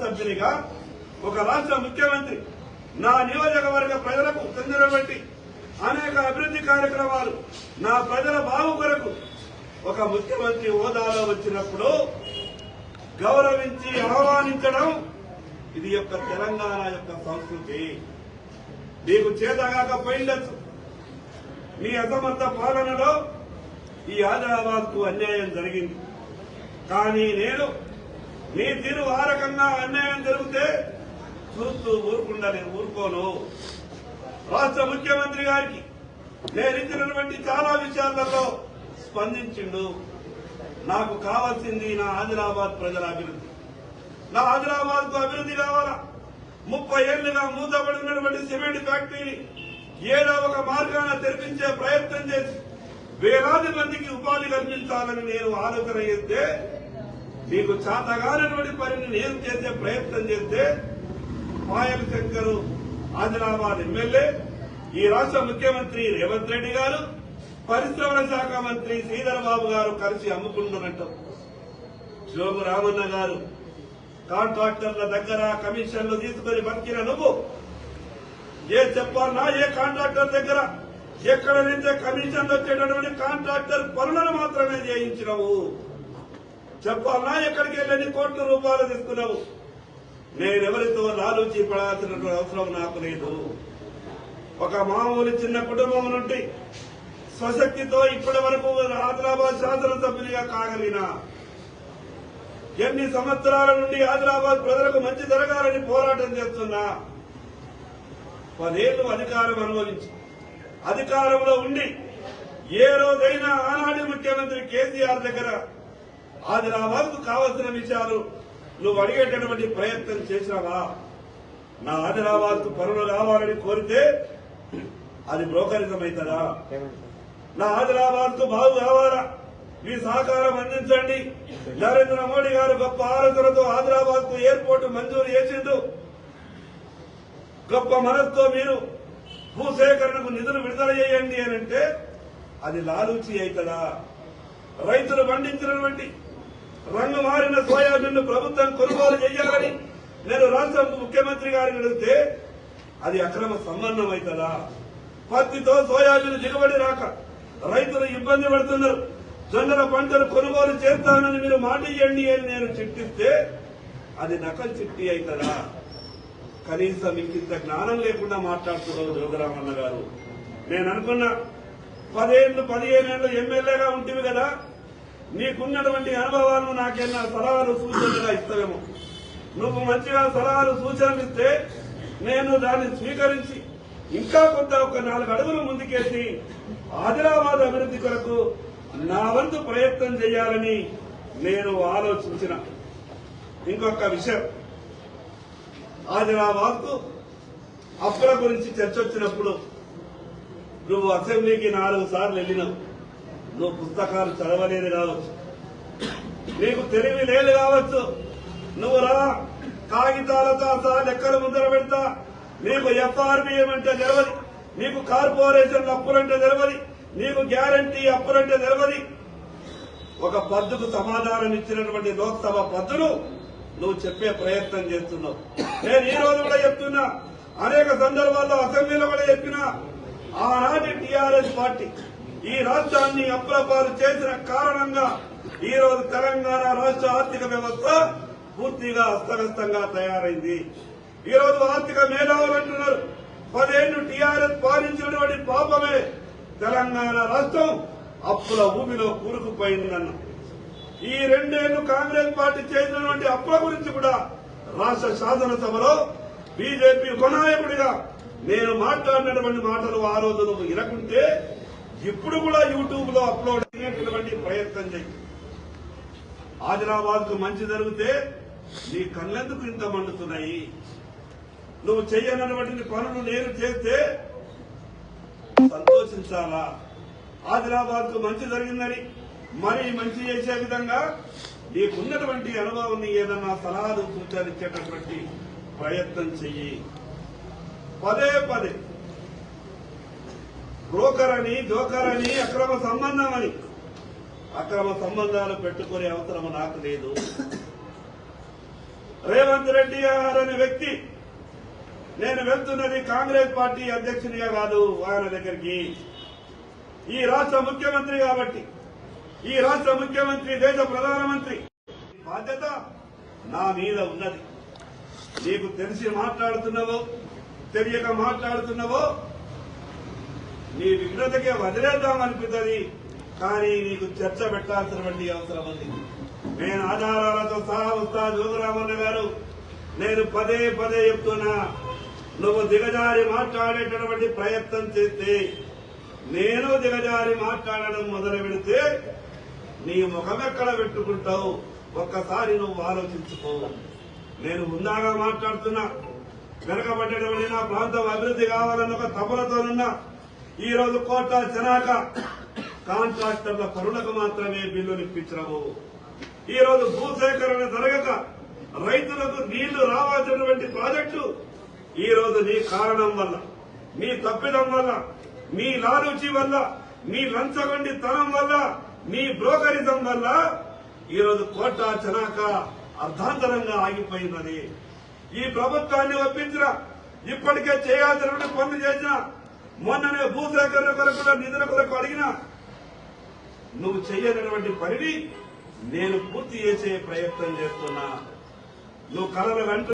సభ్యునిగా ఒక రాష్ట్ర ముఖ్యమంత్రి నా నియోజకవర్గ ప్రజలకు చెందినటువంటి అనేక అభివృద్ధి కార్యక్రమాలు నా ప్రజల బాగు కొరకు ఒక ముఖ్యమంత్రి హోదాలో వచ్చినప్పుడు గౌరవించి ఆహ్వానించడం ఇది యొక్క తెలంగాణ యొక్క సంస్కృతి. నీకు చేతగాకపోయిండొచ్చు, నీ అసమర్థ పాలనలో ఈ ఆదిలాబాద్ కు అన్యాయం జరిగింది. కానీ నేను నీ తీరు ఆ రకంగా అన్యాయం జరిగితే చూస్తూ ఊరుకోను. రాష్ట్ర ముఖ్యమంత్రి గారికి నేను ఇచ్చినటువంటి చాలా విషయాలలో స్పందించిండు. నాకు కావాల్సింది నా ఆదిలాబాద్ ప్రజల అభివృద్ధి. నా ఆదిలాబాద్ కు అభివృద్ధి కావాలా? 30 ఏళ్లుగా మూతపడినటువంటి సిమెంట్ ఫ్యాక్టరీని ఏదో ఒక మార్గాన తెరిపించే ప్రయత్నం చేసి వేలాది మందికి ఉపాధి కల్పించాలని నేను ఆలోచన చేస్తే, మీకు చేతగానటువంటి పనిని నేను చేసే ప్రయత్నం చేస్తే పాయల్ శంకర్ ఆదిలాబాద్ ఎమ్మెల్యే, ఈ రాష్ట్ర ముఖ్యమంత్రి రేవంత్ రెడ్డి గారు, పరిశ్రమల శాఖ మంత్రి శ్రీధర్ బాబు గారు కలిసి అమ్ముకుంటున్నట్టు. జోగు రామన్న గారు కాంట్రాక్టర్ల దగ్గర కమిషన్లు తీసుకుని బతికిన నువ్వు చెప్పాలన్నా ఏ కాంట్రాక్టర్ దగ్గర ఎక్కడ నుంచే కమిషన్లు వచ్చేటటువంటి కాంట్రాక్టర్ పనులను మాత్రమే చేయించినవు. చెప్పాలన్నా ఎక్కడికి వెళ్ళని కోట్ల రూపాయలు తీసుకున్నావు. నేనెవరితో లాలూచి పడాల్సినటువంటి అవసరం నాకు లేదు. ఒక మామూలు చిన్న కుటుంబం నుండి స్వశక్తితో ఇప్పటి వరకు ఆదిలాబాద్ శాసనసభ్యునిగా కాగలిగిన, ఎన్ని సంవత్సరాల నుండి ఆదిలాబాద్ ప్రజలకు మంచి జరగాలని పోరాటం చేస్తున్నా, 10 ఏళ్లు అధికారం అనుభవించి అధికారంలో ఉండి ఏ రోజైనా ఆనాటి ముఖ్యమంత్రి కేసీఆర్ దగ్గర ఆదిలాబాద్ కు కావలసిన విషయాలు నువ్వు అడిగేటటువంటి ప్రయత్నం చేసినావా? నా ఆదిలాబాద్ కు పనులు రావాలని కోరితే అది బ్రోకరిజం అవుతుందా? నా ఆదిలాబాద్ కు బాగు కావాలా? మీ సహకారం అందించండి. నరేంద్ర మోడీ గారు గొప్ప ఆలోచనతో ఆదిలాబాద్ కు ఎయిర్పోర్టు మంజూరు చేసిండు. గొప్ప మనసుతో మీరు భూసేకరణకు నిధులు విడుదల చేయండి అని అంటే అది లాలూచి అవుతుందా? రైతులు పండించినటువంటి రంగు మారిన సోయాబీన్ ప్రభుత్వం కొనుగోలు చేయాలని నేను రాష్ట్ర ముఖ్యమంత్రి గారిని అడిగితే అది అక్రమ సంబంధం అవుతుందా? పత్తితో సోయాబీన్ దిగుబడి రాక రైతులు ఇబ్బంది పడుతున్నారు. జొన్నల పంటలు కొనుగోలు చేస్తానని మీరు మాట ఇవ్వండి అని నేను చిట్టిస్తే అది నకలు చిట్టి అవుతుందా? కనీసం ఇంకింత జ్ఞానం లేకుండా మాట్లాడుతున్నావు జోగరామన్న గారు. నేను అనుకున్నా 15 ఏళ్లు ఎమ్మెల్యేగా ఉంటివి కదా, నీకున్నటువంటి అనుభవాలను నాకేనా సలహాలు సూచనలుగా ఇస్తావేమో. నువ్వు మంచిగా సలహాలు సూచనలు ఇస్తే నేను దాన్ని స్వీకరించి ఇంకా కొంత ఒక 4 అడుగులు ముందుకేసి ఆదిలాబాద్ అభివృద్ధి కొరకు నా వంతు ప్రయత్నం చేయాలని నేను ఆలోచించిన. ఇంకొక విషయం, ఆదిలాబాద్ కు అప్పుల గురించి చర్చ వచ్చినప్పుడు నువ్వు అసెంబ్లీకి 4 సార్లు వెళ్ళినావు. నువ్వు పుస్తకాలు చదవలేదు కావచ్చు, నీకు తెలివి లేదు కావచ్చు. నువ్వు రా, కాగితాలతో సహా లెక్కలు ముద్ర పెడతా. నీకు ఎఫ్ఆర్బిఎం అంటే తెలియదు, నీకు కార్పొరేషన్ అప్పులంటే తెలియదు, నీకు గ్యారంటీ అప్పులంటే తెలియదు. ఒక పద్దుకు సమాధానం ఇచ్చినటువంటి లోక్సభ పద్దులు నువ్వు చెప్పే ప్రయత్నం చేస్తున్నావు. నేను ఈ రోజు కూడా చెప్తున్నా, అనేక సందర్భాల్లో అసెంబ్లీలో కూడా చెప్పినా, ఆనాటి టీఆర్ఎస్ పార్టీ ఈ రాష్ట్రాన్ని అప్రపాలు చేసిన కారణంగా ఈ రోజు తెలంగాణ రాష్ట్ర ఆర్థిక వ్యవస్థ పూర్తిగా అస్తవ్యస్తంగా తయారైంది. ఈ రోజు ఆర్థిక మేధావులు అంటున్నారు 10 ఏళ్లు టీఆర్ఎస్ పాలించినటువంటి పాపమే తెలంగాణ రాష్ట్రం అప్పుల ఊబిలో కూరుకుపోయిందన్న. ఈ 2 ఏళ్లు కాంగ్రెస్ పార్టీ చేసినటువంటి అప్పుల గురించి కూడా రాష్ట్ర శాసనసభలో బీజేపీ ఉపనాయకుడిగా నేను మాట్లాడినటువంటి మాటలు ఆ రోజు నువ్వు వినకుంటే ఇప్పుడు కూడా యూట్యూబ్ లో అప్లోడ్ అయినటువంటి ప్రయత్నం చేయి. ఆదిలాబాద్ కు మంచి జరిగితే నీ కళ్ళెందుకు ఇంత మండుతున్నాయి? నువ్వు చెయ్యనటువంటి పనులు నేను చేస్తే సంతోషించాలా? ఆదిలాబాద్ కు మంచి జరిగిందని మరీ మంచి చేసే విధంగా నీకున్నటువంటి అనుభవాన్ని ఏదన్నా సలహాలు సూచనలు ఇచ్చేటటువంటి ప్రయత్నం చెయ్యి. పదే బ్రోకర్ అని, జోకర్ అని, అక్రమ సంబంధం అని అక్రమ సంబంధాలు పెట్టుకునే అవసరం నాకు లేదు. రేవంత్ రెడ్డి గారు అనే వ్యక్తి నేను వెళ్తున్నది కాంగ్రెస్ పార్టీ అధ్యక్షునిగా కాదు, ఆయన దగ్గరికి ఈ రాష్ట్ర ముఖ్యమంత్రి కాబట్టి, ఈ రాష్ట్ర ముఖ్యమంత్రి దేశ ప్రధానమంత్రి బాధ్యత నా మీద ఉన్నది. నీకు తెలిసి మాట్లాడుతున్నావో తెలియక మాట్లాడుతున్నావో నీ విఘ్నతకే వదిలేద్దామనిపిస్తుంది, కానీ నీకు చర్చ పెట్టాల్సినటువంటి అవసరం ఉంది. నేను ఆధారాలతో సహా ఉస్తాద్ జోగురామన్న గారు నేను పదే పదే చెప్తున్నా, నువ్వు దిగజారి మాట్లాడేటటువంటి ప్రయత్నం చేస్తే, నేను దిగజారి మాట్లాడడం మొదలు పెడితే నీ ముఖమెక్కడ పెట్టుకుంటావు ఒక్కసారి నువ్వు ఆలోచించుకో. నేను హుందాగా మాట్లాడుతున్నా, వెనకబడ్డటువంటి నా ప్రాంతం అభివృద్ధి కావాలన్న ఒక తపనతోనున్నా. ఈ రోజు కోట జనాక కాంట్రాక్టర్ల పనులకు మాత్రమే బిల్లులు ఇప్పించడము, ఈ రోజు భూసేకరణ జరగక రైతులకు నీళ్లు రావాల్సినటువంటి ప్రాజెక్టు ఈ రోజు నీ కారణం వల్ల, మీ తప్పిదం వల్ల, మీ లాలూచి వల్ల, మీ లంచగొండి తనం వల్ల, మీ బ్రోకరిజం వల్ల ఈ రోజు కోట చనాక అర్ధాంతరంగా ఆగిపోయినది. ఈ ప్రభుత్వాన్ని ఒప్పించిన, ఇప్పటికే చేయాల్సినటువంటి పనులు చేసిన, మొన్ననే భూసేకరణ కొరకు నిధుల కొరకు అడిగినా నువ్వు చేయనటువంటి పనిని నేను పూర్తి చేసే ప్రయత్నం చేస్తున్నా. నువ్వు కలలు వెంట